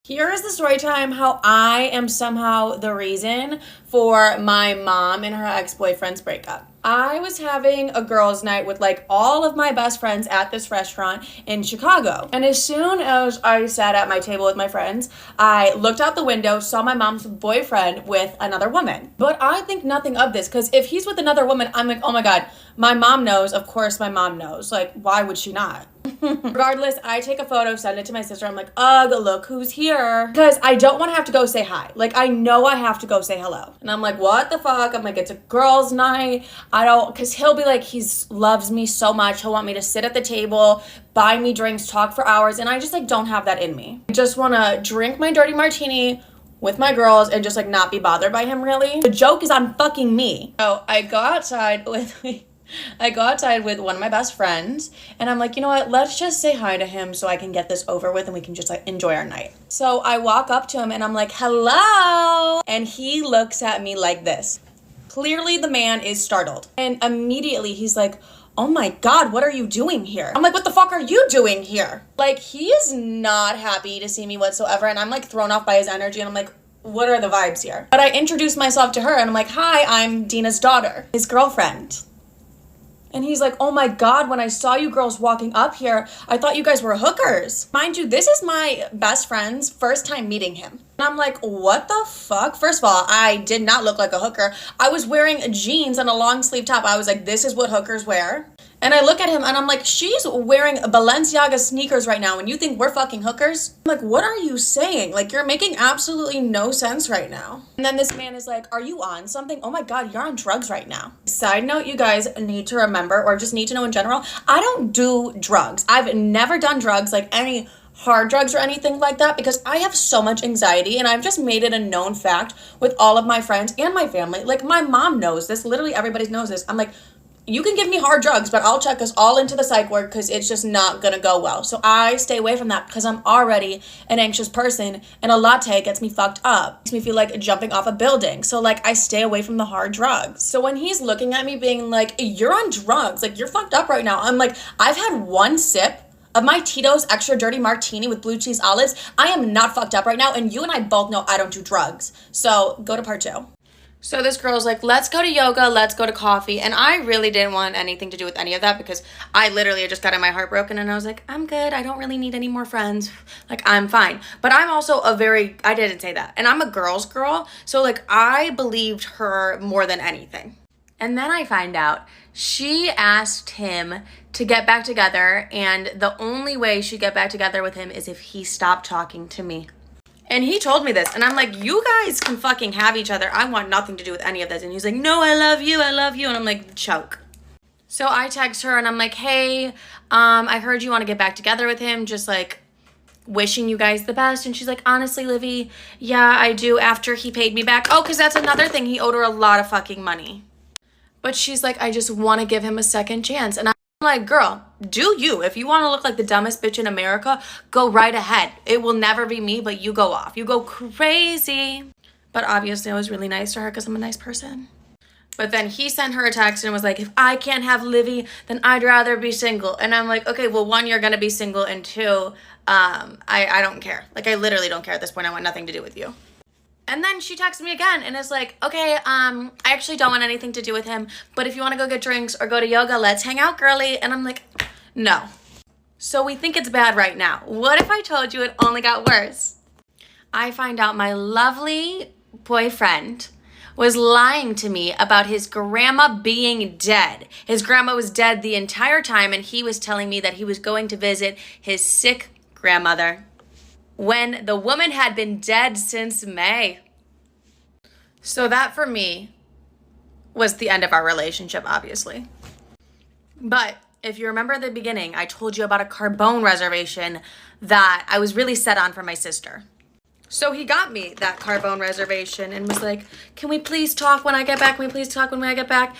Here is the story time how I am somehow the reason for my mom and her ex-boyfriend's breakup. I was having a girls' night with like all of my best friends at this restaurant in Chicago. And as soon as I sat at my table with my friends, I looked out the window, saw my mom's boyfriend with another woman. But I think nothing of this because if he's with another woman, I'm like, oh my God, my mom knows. Of course my mom knows. Like, why would she not? Regardless, I take a photo, send it to my sister. I'm like, ugh, look who's here. Because I don't want to have to go say hi. Like, I know I have to go say hello. And I'm like, what the fuck? I'm like, it's a girls' night. Because he'll be like, he loves me so much. He'll want me to sit at the table, buy me drinks, talk for hours. And I just like don't have that in me. I just want to drink my dirty martini with my girls and just like not be bothered by him really. The joke is on fucking me. So I go outside with one of my best friends and I'm like, you know what, let's just say hi to him so I can get this over with and we can just like enjoy our night. So I walk up to him and I'm like, hello. And he looks at me like this. Clearly the man is startled. And immediately he's like, oh my God, what are you doing here? I'm like, what the fuck are you doing here? Like, he is not happy to see me whatsoever. And I'm like thrown off by his energy and I'm like, what are the vibes here? But I introduced myself to her and I'm like, hi, I'm Dina's daughter, his girlfriend. And he's like, oh my God, when I saw you girls walking up here, I thought you guys were hookers. Mind you, this is my best friend's first time meeting him. And I'm like, what the fuck? First of all, I did not look like a hooker. I was wearing jeans and a long sleeve top. I was like, this is what hookers wear. And I look at him and I'm like, she's wearing Balenciaga sneakers right now and you think we're fucking hookers? I'm like, what are you saying? Like, you're making absolutely no sense right now. And then this man is like, are you on something? Oh my God, you're on drugs right now. Side note, you guys need to remember or just need to know in general, I don't do drugs. I've never done drugs, like any hard drugs or anything like that, because I have so much anxiety and I've just made it a known fact with all of my friends and my family. Like, my mom knows this. Literally everybody knows this. I'm like, you can give me hard drugs, but I'll check us all into the psych ward because it's just not gonna go well. So I stay away from that because I'm already an anxious person and a latte gets me fucked up. Makes me feel like jumping off a building. So like I stay away from the hard drugs. So when he's looking at me being like, you're on drugs, like you're fucked up right now. I'm like, I've had one sip of my Tito's extra dirty martini with blue cheese olives. I am not fucked up right now. And you and I both know I don't do drugs. So go to part 2. So this girl's like, let's go to yoga, let's go to coffee. And I really didn't want anything to do with any of that because I literally just got my heart broken and I was like, I'm good. I don't really need any more friends. Like, I'm fine. But I'm also I didn't say that. And I'm a girl's girl. So like, I believed her more than anything. And then I find out she asked him to get back together. And the only way she'd get back together with him is if he stopped talking to me. And he told me this, and I'm like, you guys can fucking have each other. I want nothing to do with any of this. And he's like, no, I love you. And I'm like, choke. So I text her, and I'm like, hey, I heard you want to get back together with him. Just like wishing you guys the best. And she's like, honestly, Livy, yeah, I do after he paid me back. Oh, because that's another thing. He owed her a lot of fucking money. But she's like, I just want to give him a second chance. And I'm like, girl, do you. If you want to look like the dumbest bitch in America, go right ahead. It will never be me, but you go off. You go crazy. But obviously I was really nice to her because I'm a nice person. But then he sent her a text and was like, if I can't have Livy, then I'd rather be single. And I'm like, okay, well, 1, you're going to be single. And 2, I don't care. Like, I literally don't care at this point. I want nothing to do with you. And then she texted me again and is like, okay, I actually don't want anything to do with him, but if you want to go get drinks or go to yoga, let's hang out, girly. And I'm like, no. So we think it's bad right now. What if I told you it only got worse? I find out my lovely boyfriend was lying to me about his grandma being dead. His grandma was dead the entire time, and he was telling me that he was going to visit his sick grandmother when the woman had been dead since May. So that for me was the end of our relationship, obviously. But if you remember at the beginning, I told you about a Carbone reservation that I was really set on for my sister. So he got me that Carbone reservation and was like, can we please talk when I get back? Can we please talk when I get back?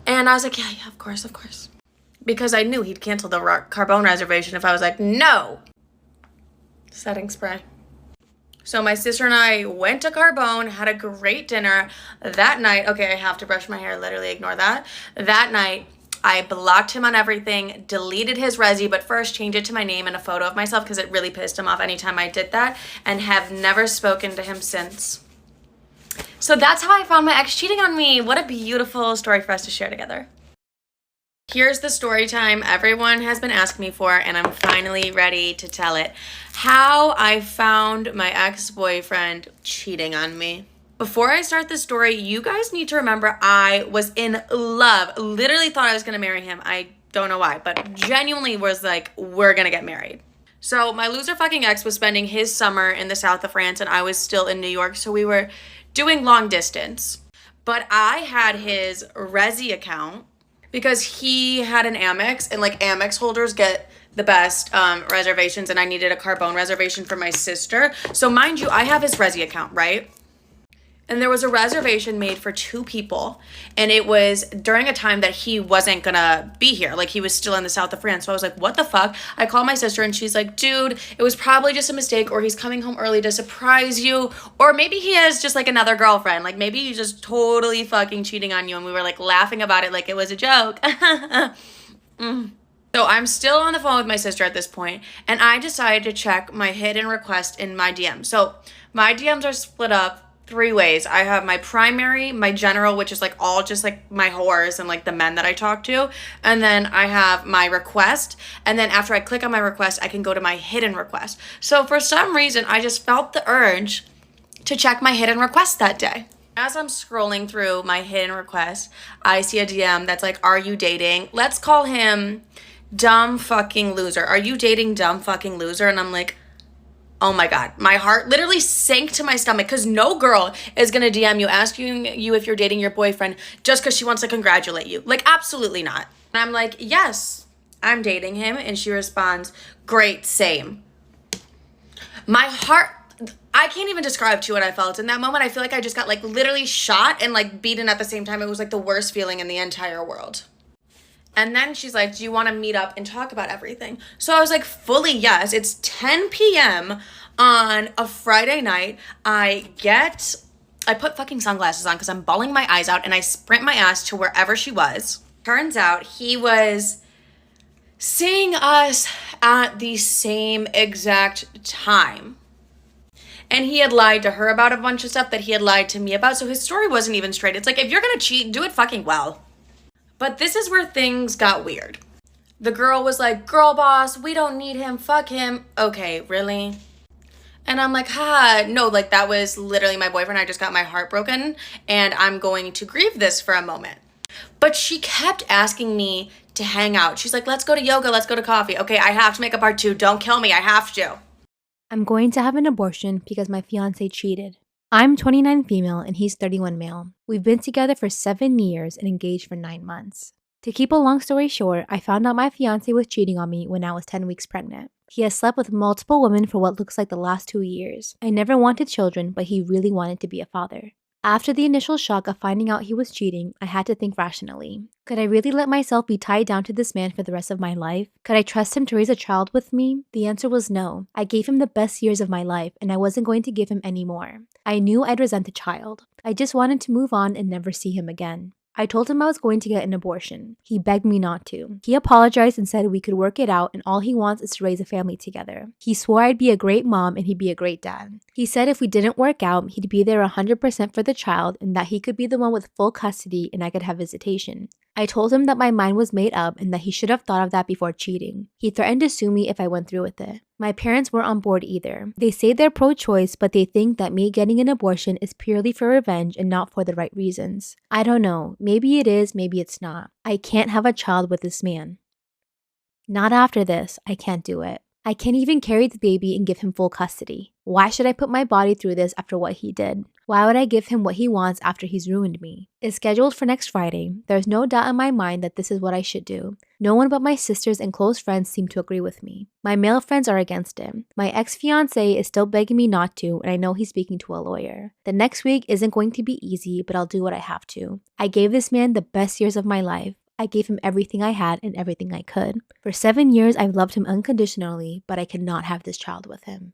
And I was like, yeah, of course. Because I knew he'd cancel the Carbone reservation if I was like, no. Setting spray. So my sister and I went to Carbone, had a great dinner that night. Okay, I have to brush my hair, literally ignore that. That night, I blocked him on everything, deleted his resi, but first changed it to my name and a photo of myself because it really pissed him off anytime I did that, and have never spoken to him since. So that's how I found my ex cheating on me. What a beautiful story for us to share together. Here's the story time everyone has been asking me for, and I'm finally ready to tell it. How I found my ex-boyfriend cheating on me. Before I start the story, you guys need to remember I was in love. Literally thought I was going to marry him. I don't know why, but genuinely was like, we're going to get married. So my loser fucking ex was spending his summer in the south of France, and I was still in New York, so we were doing long distance. But I had his Resi account because he had an Amex, and like Amex holders get the best reservations, and I needed a Carbone reservation for my sister. So mind you, I have his Resi account, right? And there was a reservation made for 2 people, and it was during a time that he wasn't gonna be here. Like, he was still in the south of France. So I was like, what the fuck? I called my sister, and she's like, dude, it was probably just a mistake, or he's coming home early to surprise you, or maybe he has just like another girlfriend. Like, maybe he's just totally fucking cheating on you. And we were like laughing about it like it was a joke. So I'm still on the phone with my sister at this point, and I decided to check my hidden request in my DMs. So my DMs are split up 3 ways. I have my primary, my general, which is like all just like my whores and like the men that I talk to. And then I have my request. And then after I click on my request, I can go to my hidden request. So for some reason, I just felt the urge to check my hidden request that day. As I'm scrolling through my hidden request, I see a DM that's like, are you dating? Let's call him dumb fucking loser. Are you dating dumb fucking loser? And I'm like, oh my God, my heart literally sank to my stomach, because no girl is going to DM you asking you if you're dating your boyfriend just because she wants to congratulate you. Like, absolutely not. And I'm like, yes, I'm dating him. And she responds, great, same. My heart, I can't even describe to you what I felt. In that moment, I feel like I just got like literally shot and like beaten at the same time. It was like the worst feeling in the entire world. And then she's like, do you want to meet up and talk about everything? So I was like, fully yes. It's 10 p.m. on a Friday night. I put fucking sunglasses on because I'm bawling my eyes out, and I sprint my ass to wherever she was. Turns out he was seeing us at the same exact time. And he had lied to her about a bunch of stuff that he had lied to me about. So his story wasn't even straight. It's like, if you're going to cheat, do it fucking well. But this is where things got weird. The girl was like, girl boss, we don't need him, fuck him. Okay, really? And I'm like, no, like that was literally my boyfriend. I just got my heart broken, and I'm going to grieve this for a moment. But she kept asking me to hang out. She's like, let's go to yoga, let's go to coffee. Okay, I have to make a part 2. Don't kill me, I have to. I'm going to have an abortion because my fiance cheated. I'm 29 female and he's 31 male. We've been together for 7 years and engaged for 9 months. To keep a long story short, I found out my fiance was cheating on me when I was 10 weeks pregnant. He has slept with multiple women for what looks like the last 2 years. I never wanted children, but he really wanted to be a father. After the initial shock of finding out he was cheating, I had to think rationally. Could I really let myself be tied down to this man for the rest of my life? Could I trust him to raise a child with me? The answer was no. I gave him the best years of my life, and I wasn't going to give him any more. I knew I'd resent the child. I just wanted to move on and never see him again. I told him I was going to get an abortion. He begged me not to. He apologized and said we could work it out, and all he wants is to raise a family together. He swore I'd be a great mom and he'd be a great dad. He said if we didn't work out, he'd be there 100% for the child, and that he could be the one with full custody and I could have visitation. I told him that my mind was made up and that he should have thought of that before cheating. He threatened to sue me if I went through with it. My parents weren't on board either. They say they're pro-choice, but they think that me getting an abortion is purely for revenge and not for the right reasons. I don't know. Maybe it is, maybe it's not. I can't have a child with this man. Not after this. I can't do it. I can't even carry the baby and give him full custody. Why should I put my body through this after what he did? Why would I give him what he wants after he's ruined me? It's scheduled for next Friday. There's no doubt in my mind that this is what I should do. No one but my sisters and close friends seem to agree with me. My male friends are against it. My ex-fiance is still begging me not to, and I know he's speaking to a lawyer. The next week isn't going to be easy, but I'll do what I have to. I gave this man the best years of my life. I gave him everything I had and everything I could. For 7 years, I've loved him unconditionally, but I cannot have this child with him.